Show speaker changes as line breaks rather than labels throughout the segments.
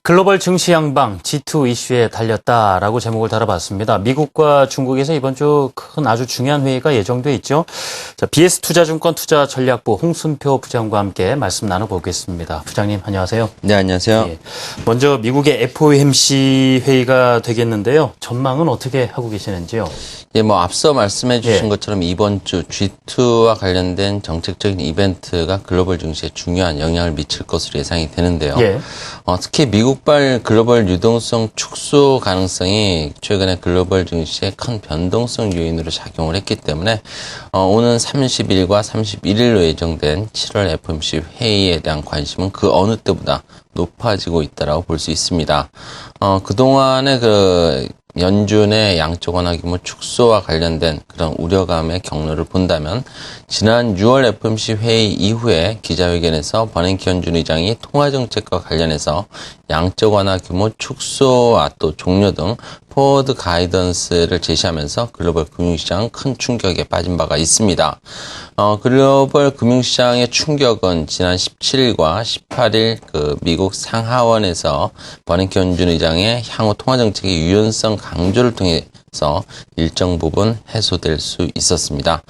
글로벌 증시 양방 G2 이슈에 달렸다라고 제목을 달아봤습니다. 미국과 중국에서 이번 주 큰 아주 중요한 회의가 예정돼 있죠. 자, BS투자증권 투자전략부 홍순표 부장과 함께 말씀 나눠보겠습니다. 부장님 안녕하세요.
네, 안녕하세요.
예. 먼저 미국의 FOMC 회의가 되겠는데요. 전망은 어떻게 하고 계시는지요?
예, 앞서 말씀해 주신
예.
것처럼 이번 주 G2와 관련된 정책적인 이벤트가 글로벌 증시에 중요한 영향을 미칠 것으로 예상이 되는데요.
예.
특히 미국발 글로벌 유동성 축소 가능성이 최근에 글로벌 증시에 큰 변동성 요인으로 작용을 했기 때문에 오는 30일과 31일로 예정된 7월 FOMC 회의에 대한 관심은 그 어느 때보다 높아지고 있다라고 볼 수 있습니다. 그동안의 연준의 양적 완화 규모 축소와 관련된 그런 우려감의 경로를 본다면 지난 6월 FOMC 회의 이후에 기자회견에서 버냉키 연준 의장이 통화정책과 관련해서 양적 완화 규모 축소와 또 종료 등 포워드 가이던스를 제시하면서 글로벌 금융시장은 큰 충격에 빠진 바가 있습니다. 글로벌 금융시장의 충격은 지난 17일과 18일 미국 상하원에서 버냉키 연준 의장의 향후 통화정책의 유연성 강조를 통해서 일정 부분 해소될 수 있었습니다.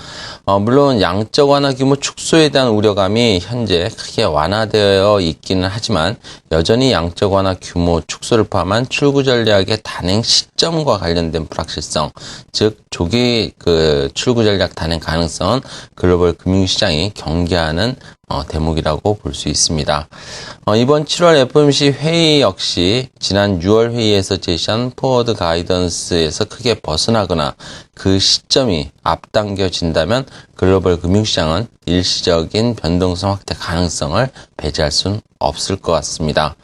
물론 양적 완화 규모 축소에 대한 우려감이 현재 크게 완화되어 있기는 하지만 여전히 양적 완화 규모 축소를 포함한 출구 전략의 단행 시점과 관련된 불확실성, 즉 조기 출구 전략 단행 가능성은 글로벌 금융시장이 경계하는 대목이라고 볼 수 있습니다. 이번 7월 FOMC 회의 역시 지난 6월 회의에서 제시한 포워드 가이던스에서 크게 벗어나거나 그 시점이 앞당겨진다면 글로벌 금융시장은 일시적인 변동성 확대 가능성을 배제할 수는 없을 것 같습니다.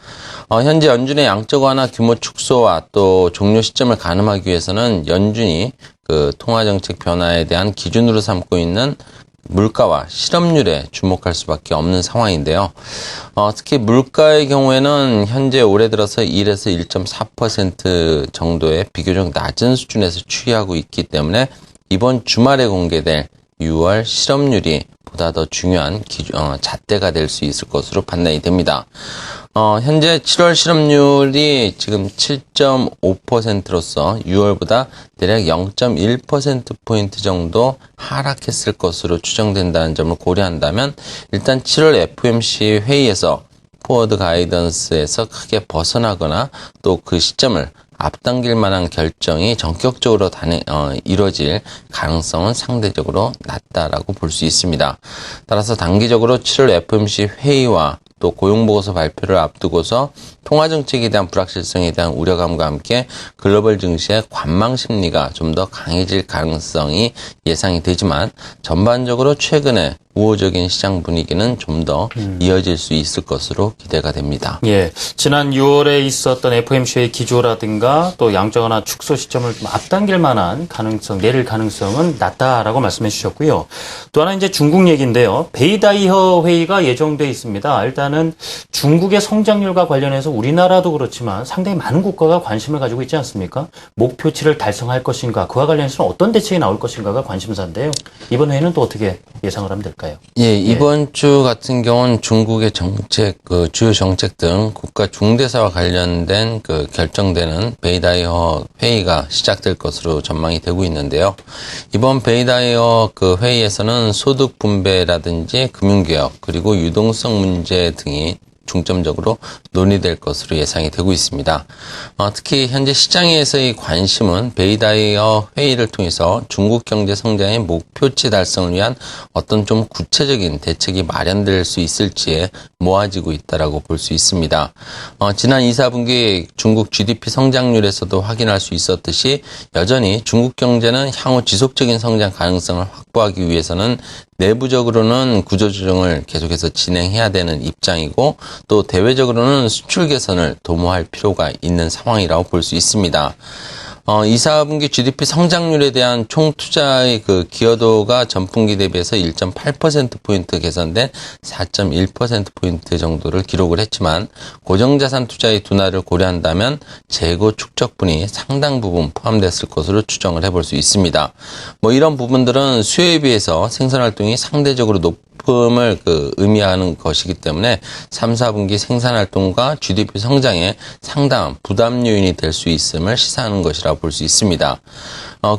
현재 연준의 양적 완화 규모 축소와 또 종료 시점을 가늠하기 위해서는 연준이 통화정책 변화에 대한 기준으로 삼고 있는 물가와 실업률에 주목할 수밖에 없는 상황인데요. 특히 물가의 경우에는 현재 올해 들어서 1에서 1.4% 정도의 비교적 낮은 수준에서 추이하고 있기 때문에 이번 주말에 공개될 6월 실업률이 보다 더 중요한 잣대가 될 수 있을 것으로 판단이 됩니다. 현재 7월 실업률이 지금 7.5%로서 6월보다 대략 0.1%포인트 정도 하락했을 것으로 추정된다는 점을 고려한다면 일단 7월 FOMC 회의에서 포워드 가이던스에서 크게 벗어나거나 또 그 시점을 앞당길 만한 결정이 전격적으로 이루어질 가능성은 상대적으로 낮다라고 볼 수 있습니다. 따라서 단기적으로 7월 FOMC 회의와 또 고용보고서 발표를 앞두고서 통화정책에 대한 불확실성에 대한 우려감과 함께 글로벌 증시의 관망 심리가 좀 더 강해질 가능성이 예상이 되지만 전반적으로 최근에 우호적인 시장 분위기는 좀 더 이어질 수 있을 것으로 기대가 됩니다.
예, 지난 6월에 있었던 FOMC의 기조라든가 또 양적 완화 축소 시점을 좀 앞당길 만한 가능성, 내릴 가능성은 낮다라고 말씀해 주셨고요. 또 하나 이제 중국 얘기인데요. 베이다이어 회의가 예정돼 있습니다. 일단은 중국의 성장률과 관련해서 우리나라도 그렇지만 상당히 많은 국가가 관심을 가지고 있지 않습니까? 목표치를 달성할 것인가, 그와 관련해서는 어떤 대책이 나올 것인가가 관심사인데요. 이번 회의는 또 어떻게 예상을 하면 될까요?
예, 이번 주 같은 경우는 중국의 정책, 주요 정책 등 국가 중대사와 관련된 결정되는 베이다이어 회의가 시작될 것으로 전망이 되고 있는데요. 이번 베이다이어 회의에서는 소득 분배라든지 금융개혁 그리고 유동성 문제 등이 중점적으로 논의될 것으로 예상이 되고 있습니다. 특히 현재 시장에서의 관심은 베이다이어 회의를 통해서 중국 경제 성장의 목표치 달성을 위한 어떤 좀 구체적인 대책이 마련될 수 있을지에 모아지고 있다라고 볼 수 있습니다. 지난 2, 4분기 중국 GDP 성장률에서도 확인할 수 있었듯이 여전히 중국 경제는 향후 지속적인 성장 가능성을 확보하기 위해서는 내부적으로는 구조조정을 계속해서 진행해야 되는 입장이고 또 대외적으로는 수출 개선을 도모할 필요가 있는 상황이라고 볼 수 있습니다. 2, 4분기 GDP 성장률에 대한 총 투자의 그 기여도가 전분기 대비해서 1.8%포인트 개선된 4.1%포인트 정도를 기록을 했지만 고정자산 투자의 둔화를 고려한다면 재고 축적분이 상당 부분 포함됐을 것으로 추정을 해볼 수 있습니다. 뭐 이런 부분들은 수요에 비해서 생산활동이 상대적으로 높음을 의미하는 것이기 때문에 3, 4분기 생산활동과 GDP 성장에 상당한 부담 요인이 될 수 있음을 시사하는 것이라 볼 수 있습니다.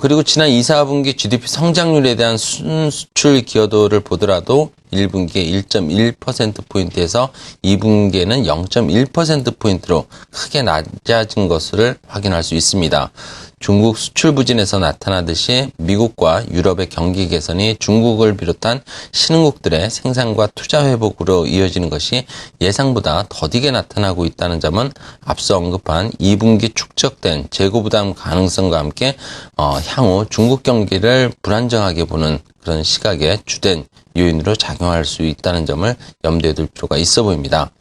그리고 지난 2, 4분기 GDP 성장률에 대한 순수출 기여도를 보더라도 1분기에 1.1%포인트에서 2분기에는 0.1%포인트로 크게 낮아진 것을 확인할 수 있습니다. 중국 수출 부진에서 나타나듯이 미국과 유럽의 경기 개선이 중국을 비롯한 신흥국들의 생산과 투자 회복으로 이어지는 것이 예상보다 더디게 나타나고 있다는 점은 앞서 언급한 2분기 축적된 재고 부담 가능성과 함께 향후 중국 경기를 불안정하게 보는 그런 시각의 주된 요인으로 작용할 수 있다는 점을 염두에 둘 필요가 있어 보입니다.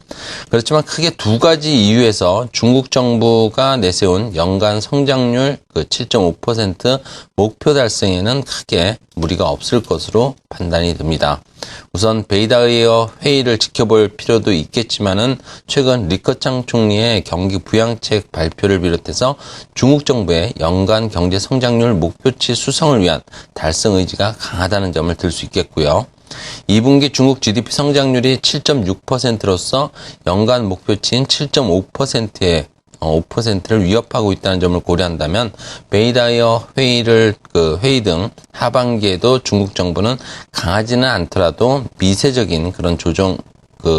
그렇지만 크게 두 가지 이유에서 중국 정부가 내세운 연간 성장률 7.5% 목표 달성에는 크게 무리가 없을 것으로 판단이 됩니다. 우선 베이다이어 회의를 지켜볼 필요도 있겠지만은 최근 리커창 총리의 경기 부양책 발표를 비롯해서 중국 정부의 연간 경제 성장률 목표치 수성을 위한 달성 의지가 강하다는 점을 들 수 있겠고요. 2분기 중국 GDP 성장률이 7.6%로서 연간 목표치인 7.5%를 위협하고 있다는 점을 고려한다면 베이다이어 회의 등 하반기에도 중국 정부는 강하지는 않더라도 미세적인 그런 조정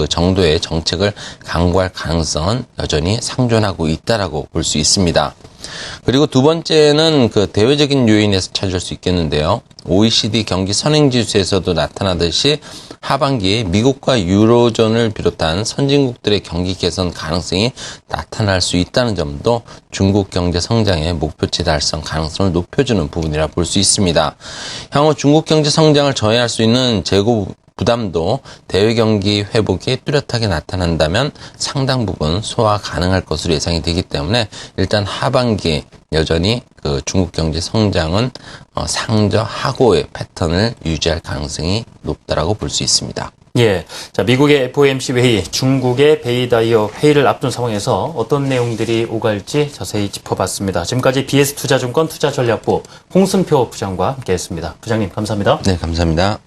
정도의 정책을 강구할 가능성은 여전히 상존하고 있다라고 볼 수 있습니다. 그리고 두 번째는 대외적인 요인에서 찾을 수 있겠는데요. OECD 경기 선행지수에서도 나타나듯이 하반기에 미국과 유로존을 비롯한 선진국들의 경기 개선 가능성이 나타날 수 있다는 점도 중국 경제 성장의 목표치 달성 가능성을 높여주는 부분이라 볼 수 있습니다. 향후 중국 경제 성장을 저해할 수 있는 재고 부담도 대외 경기 회복이 뚜렷하게 나타난다면 상당 부분 소화 가능할 것으로 예상이 되기 때문에 일단 하반기에 여전히 중국 경제 성장은 상저하고의 패턴을 유지할 가능성이 높다라고 볼 수 있습니다.
예. 자, 미국의 FOMC 회의, 중국의 베이다이어 회의를 앞둔 상황에서 어떤 내용들이 오갈지 자세히 짚어봤습니다. 지금까지 BS투자증권 투자전략부 홍순표 부장과 함께했습니다. 부장님, 감사합니다.
네, 감사합니다.